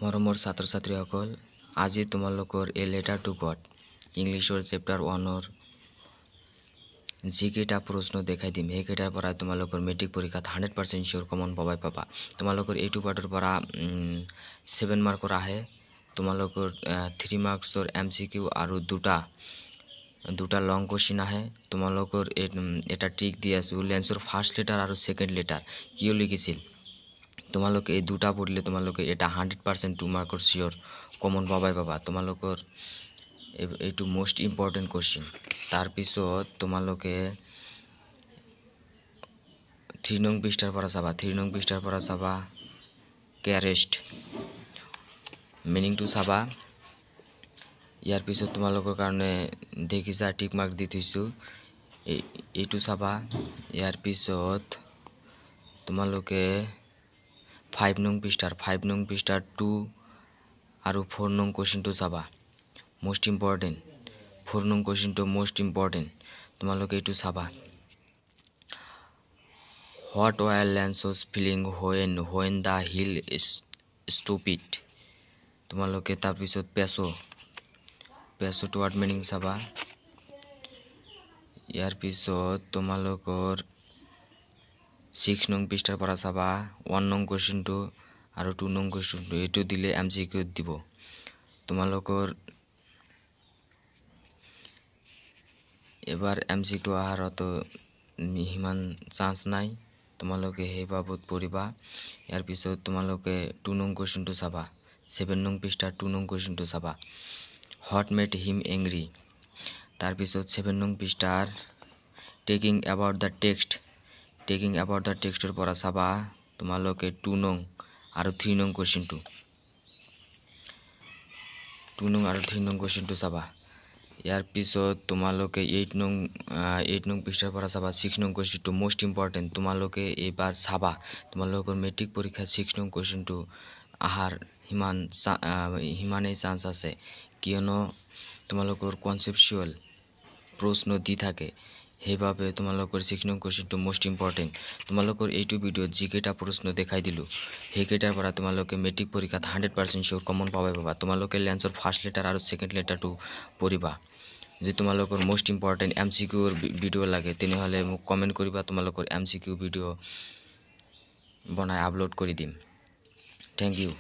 মৰমৰ ছাত্ৰ ছাত্ৰীসকল, আজি তোমালোকৰ এ লেটাৰ টু গড ইংলিছৰ চেপ্টাৰ 1ৰ যিকেইটা প্ৰশ্ন দেখাই দিম সেইকেইটাৰ পৰা তোমালোকৰ মেট্ৰিক পৰীক্ষাত 100% চিয়ৰ কমন পাবা। তোমালোকৰ এইটো পাৰ্টৰ পৰা 7 মাৰ্কৰ আহে। তোমালোকৰ 3 মাৰ্কছৰ MCQ আৰু দুটা লং কোশ্চিন আহে। তোমালোকৰ এটা ট্ৰিক দি আছো, লেন্সৰ ফাৰ্ষ্ট লেটাৰ আৰু সেকেন্ড লেটাৰ কিয় লিখিছিল। তোমালোকে এই দুটা পঢ়িলে তোমালোকে এটা 100% 2 মাৰ্কৰ চিয়ৰ কমন পাবা। তোমালোকৰ এইটো মোষ্ট ইম্পৰ্টেণ্ট কোশ্চিন। তাৰপিছত তোমালোকে 3 নং পৃষ্ঠাৰ পৰা চাবা কেৰেষ্ট মিনিংটো চাবা। ইয়াৰ পিছত তোমালোকৰ কাৰণে দেখিছা টিক মাৰ্ক দি থৈছো, এইটো চাবা। ইয়াৰ পিছত তোমালোকে 5 নং পৃষ্ঠাৰ 2 আৰু 4 নং কোশ্চিনটো চাবা। মোষ্ট ইম্পৰ্টেণ্ট 4 নং কোশ্চিনটো মোষ্ট ইম্পৰ্টেণ্ট, তোমালোকে এইটো চাবা। What were Lennie's feeling when the hill stupid. তোমালোকে তাৰপিছত পেছো ৱাৰ্ড মিনিং চাবা। ইয়াৰ পিছত তোমালোকৰ 6 নং পৃষ্ঠাৰ পৰা চাবা 1 নং কোশ্চিনটো আৰু 2 নং কোশ্চিনটো, এইটো দিলে MCQ দিব। তোমালোকৰ এবাৰ MCQ আহাৰ তো সিমান চান্স নাই, তোমালোকে সেই বাবদ পঢ়িবা। ইয়াৰ পিছত তোমালোকে 2 নং কোশ্চিনটো চাবা, 7 নং পৃষ্ঠাৰ 2 নং কোশ্চিনটো চাবা। What made him angry. তাৰপিছত 7 নং পৃষ্ঠাৰ টেকিং এবাউট দ্য টেক্সটৰ পৰা চাবা তোমালোকে 2 নং আৰু 3 নং কোশ্চিনটো, 2 নং আৰু 3 নং কোশ্চিনটো চাবা। ইয়াৰ পিছত তোমালোকে 8 নং পৃষ্ঠাৰ পৰা চাবা 6 নং কোশ্চিনটো মোষ্ট ইম্পৰ্টেণ্ট। তোমালোকে এইবাৰ চাবা তোমালোকৰ মেট্ৰিক পৰীক্ষাত 6 নং কোশ্চিনটো আহাৰ সিমানেই চান্স আছে, কিয়নো তোমালোকৰ কনচেপচুৱেল প্ৰশ্ন দি থাকে, সেইবাবে তোমালোকৰ 6 নং কোশ্চিনটো মোষ্ট ইম্পৰ্টেণ্ট। তোমালোকৰ এইটো ভিডিঅ'ত যিকেইটা প্ৰশ্ন দেখাই দিলো সেইকেইটাৰ পৰা তোমালোকে মেট্ৰিক পৰীক্ষাত 100% চিয়ৰ কমন পাবা। তোমালোকে লেন্সৰ ফাৰ্ষ্ট লেটাৰ আৰু সেকেন্ড লেটাৰটো পঢ়িবা। যদি তোমালোকৰ মোষ্ট ইম্পৰ্টেণ্ট MCQৰ ভিডিঅ' লাগে তেনেহ'লে মোক কমেণ্ট কৰিবা, তোমালোকৰ MCQ ভিডিঅ' বনাই আপলোড কৰি দিম। Thank U.